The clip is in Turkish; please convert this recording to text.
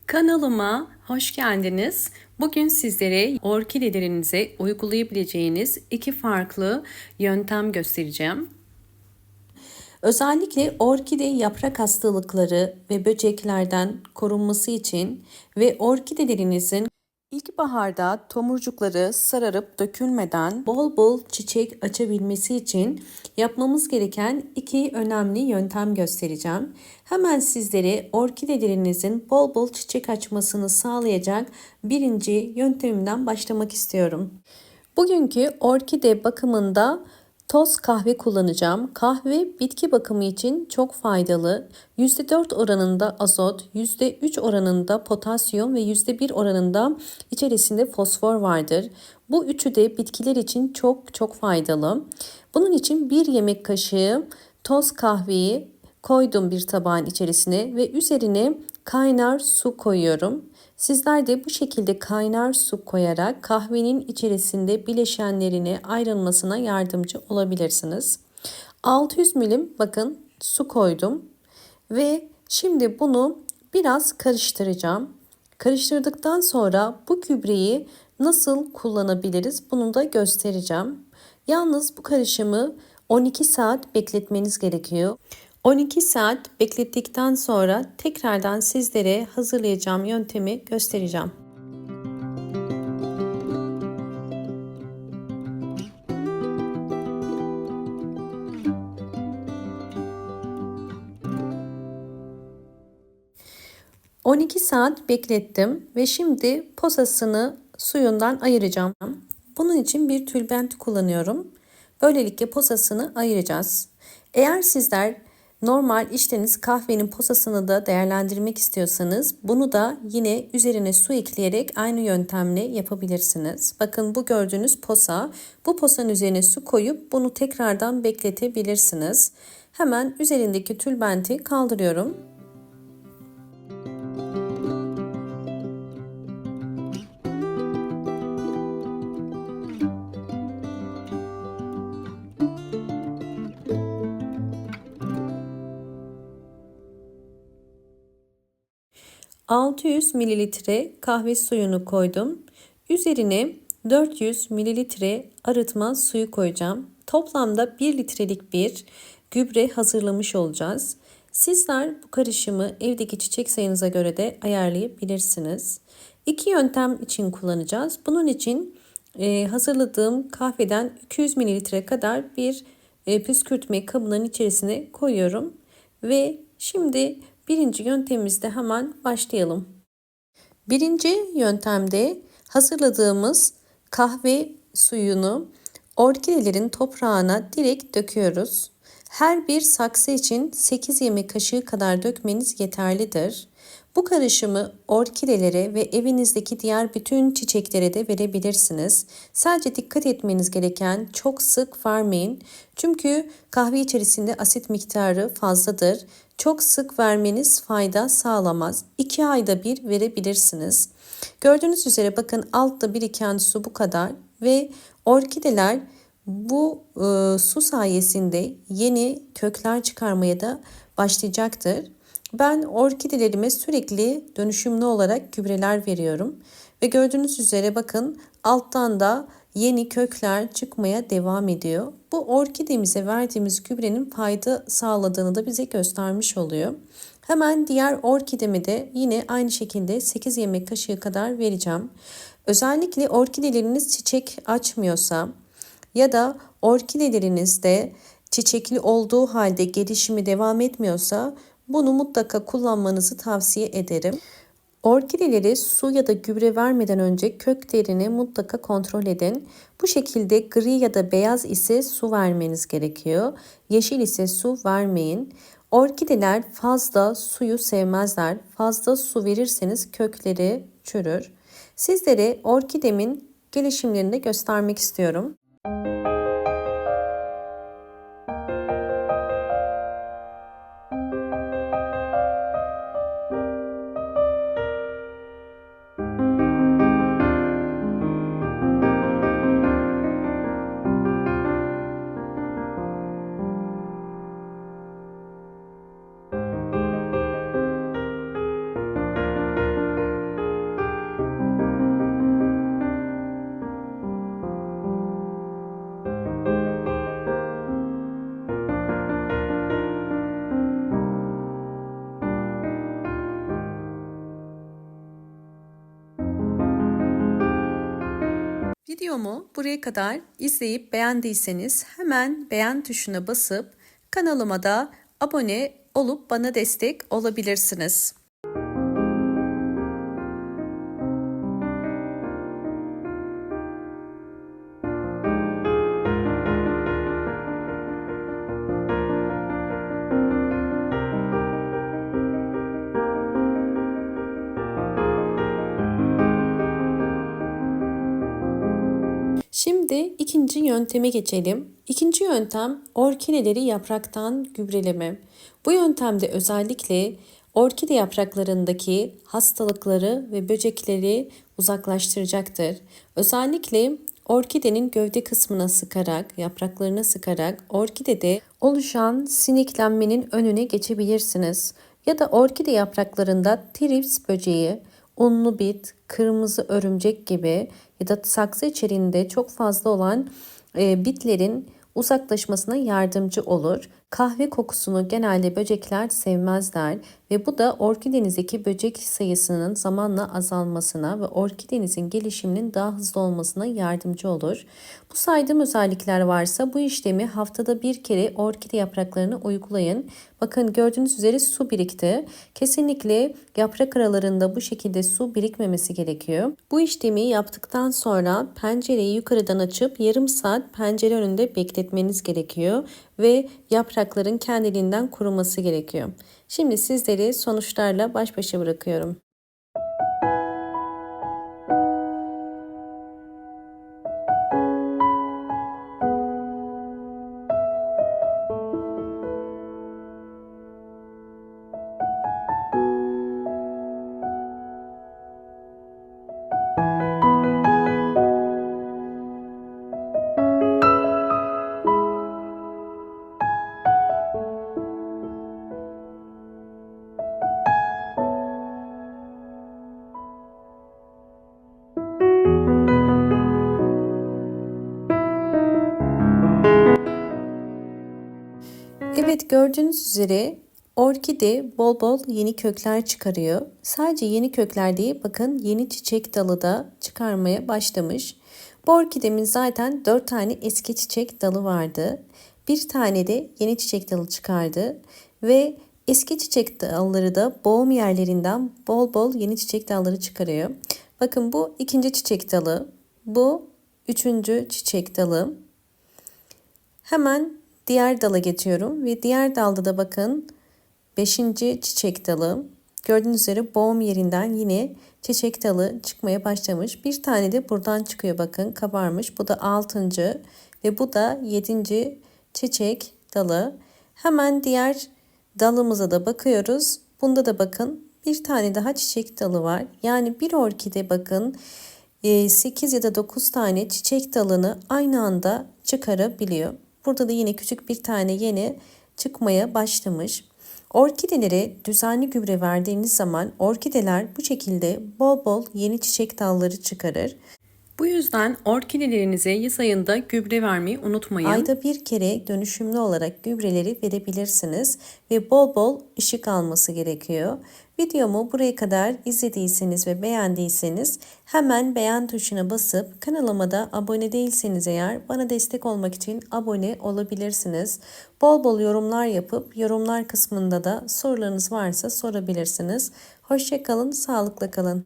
Kanalıma hoş geldiniz. Bugün sizlere orkidelerinize uygulayabileceğiniz iki farklı yöntem göstereceğim. Özellikle orkide yaprak hastalıkları ve böceklerden korunması için ve orkidelerinizin İlkbaharda tomurcukları sararıp dökülmeden bol bol çiçek açabilmesi için yapmamız gereken iki önemli yöntem göstereceğim. Hemen sizlere orkidelerinizin bol bol çiçek açmasını sağlayacak birinci yöntemimden başlamak istiyorum. Bugünkü orkide bakımında toz kahve kullanacağım. Kahve bitki bakımı için çok faydalı. %4 oranında azot, %3 oranında potasyum ve %1 oranında içerisinde fosfor vardır. Bu üçü de bitkiler için çok faydalı. Bunun için 1 yemek kaşığı toz kahveyi koydum bir tabağın içerisine ve üzerine kaynar su koyuyorum. Sizler de bu şekilde kaynar su koyarak kahvenin içerisinde bileşenlerine ayrılmasına yardımcı olabilirsiniz. 600 milim bakın su koydum ve şimdi bunu biraz karıştıracağım. Karıştırdıktan sonra bu gübreyi nasıl kullanabiliriz bunu da göstereceğim. Yalnız bu karışımı 12 saat bekletmeniz gerekiyor. 12 saat beklettikten sonra tekrardan sizlere hazırlayacağım yöntemi göstereceğim. ...12 saat beklettim ve şimdi posasını suyundan ayıracağım. Bunun için bir tülbent kullanıyorum. Böylelikle posasını ayıracağız. Eğer sizler normal içtiğiniz kahvenin posasını da değerlendirmek istiyorsanız bunu da yine üzerine su ekleyerek aynı yöntemle yapabilirsiniz. Bakın bu gördüğünüz posa. Bu posanın üzerine su koyup bunu tekrardan bekletebilirsiniz. Hemen üzerindeki tülbenti kaldırıyorum. ...600 mililitre kahve suyunu koydum. Üzerine 400 mililitre arıtma suyu koyacağım. Toplamda 1 litrelik bir gübre hazırlamış olacağız. Sizler bu karışımı evdeki çiçek sayınıza göre de ayarlayabilirsiniz. İki yöntem için kullanacağız. Bunun için hazırladığım kahveden 200 mililitre kadar bir püskürtme kabının içerisine koyuyorum. Ve şimdi birinci yöntemimizde hemen başlayalım. Birinci yöntemde hazırladığımız kahve suyunu orkidelerin toprağına direkt döküyoruz. Her bir saksı için 8 yemek kaşığı kadar dökmeniz yeterlidir. Bu karışımı orkidelere ve evinizdeki diğer bütün çiçeklere de verebilirsiniz. Sadece dikkat etmeniz gereken çok sık vermeyin. Çünkü kahve içerisinde asit miktarı fazladır. Çok sık vermeniz fayda sağlamaz. 2 ayda bir verebilirsiniz. Gördüğünüz üzere bakın altta biriken su bu kadar ve orkideler bu su sayesinde yeni kökler çıkarmaya da başlayacaktır. Ben orkidelerime sürekli dönüşümlü olarak gübreler veriyorum. Ve gördüğünüz üzere bakın alttan da yeni kökler çıkmaya devam ediyor. Bu orkidemize verdiğimiz gübrenin fayda sağladığını da bize göstermiş oluyor. Hemen diğer orkideme de yine aynı şekilde 8 yemek kaşığı kadar vereceğim. Özellikle orkideleriniz çiçek açmıyorsa ya da orkidelerinizde çiçekli olduğu halde gelişimi devam etmiyorsa bunu mutlaka kullanmanızı tavsiye ederim. Orkideleri su ya da gübre vermeden önce köklerini mutlaka kontrol edin. Bu şekilde gri ya da beyaz ise su vermeniz gerekiyor. Yeşil ise su vermeyin. Orkideler fazla suyu sevmezler. Fazla su verirseniz kökleri çürür. Sizlere orkidemin gelişimlerini de göstermek istiyorum. Videomu buraya kadar izleyip beğendiyseniz hemen beğen tuşuna basıp kanalıma da abone olup bana destek olabilirsiniz. Şimdi ikinci yönteme geçelim. İkinci yöntem orkideleri yapraktan gübreleme. Bu yöntemde özellikle orkide yapraklarındaki hastalıkları ve böcekleri uzaklaştıracaktır. Özellikle orkidenin gövde kısmına sıkarak, yapraklarına sıkarak orkidede oluşan sineklenmenin önüne geçebilirsiniz. Ya da orkide yapraklarında trips böceği, unlu bit, kırmızı örümcek gibi ya da saksı içerisinde çok fazla olan bitlerin uzaklaşmasına yardımcı olur. Kahve kokusunu genelde böcekler sevmezler ve bu da orkidenizdeki böcek sayısının zamanla azalmasına ve orkidenizin gelişiminin daha hızlı olmasına yardımcı olur. Bu saydığım özellikler varsa bu işlemi haftada bir kere orkide yapraklarını uygulayın. Bakın gördüğünüz üzere su birikti. Kesinlikle yaprak aralarında bu şekilde su birikmemesi gerekiyor. Bu işlemi yaptıktan sonra pencereyi yukarıdan açıp yarım saat pencere önünde bekletmeniz gerekiyor ve yaprakların kendiliğinden kuruması gerekiyor. Şimdi sizleri sonuçlarla baş başa bırakıyorum. Evet, gördüğünüz üzere orkide bol bol yeni kökler çıkarıyor. Sadece yeni kökler değil, bakın yeni çiçek dalı da çıkarmaya başlamış. Bu orkidemin zaten 4 tane eski çiçek dalı vardı. Bir tane de yeni çiçek dalı çıkardı ve eski çiçek dalları da boğum yerlerinden bol bol yeni çiçek dalları çıkarıyor. Bakın bu ikinci çiçek dalı, bu üçüncü çiçek dalı. Hemen diğer dala geçiyorum ve diğer dalda da bakın 5. çiçek dalı. Gördüğünüz üzere boğum yerinden yine çiçek dalı çıkmaya başlamış. Bir tane de buradan çıkıyor, bakın kabarmış. Bu da 6. ve bu da 7. çiçek dalı. Hemen diğer dalımıza da bakıyoruz. Bunda da bakın bir tane daha çiçek dalı var. Yani bir orkide bakın 8 ya da 9 tane çiçek dalını aynı anda çıkarabiliyor. Burada da yine küçük bir tane yeni çıkmaya başlamış. Orkidelere düzenli gübre verdiğiniz zaman orkideler bu şekilde bol bol yeni çiçek dalları çıkarır. Bu yüzden orkidelerinize yaz ayında gübre vermeyi unutmayın. Ayda bir kere dönüşümlü olarak gübreleri verebilirsiniz ve bol bol ışık alması gerekiyor. Videomu buraya kadar izlediyseniz ve beğendiyseniz hemen beğen tuşuna basıp kanalıma da abone değilseniz eğer bana destek olmak için abone olabilirsiniz. Bol bol yorumlar yapıp yorumlar kısmında da sorularınız varsa sorabilirsiniz. Hoşça kalın, sağlıkla kalın.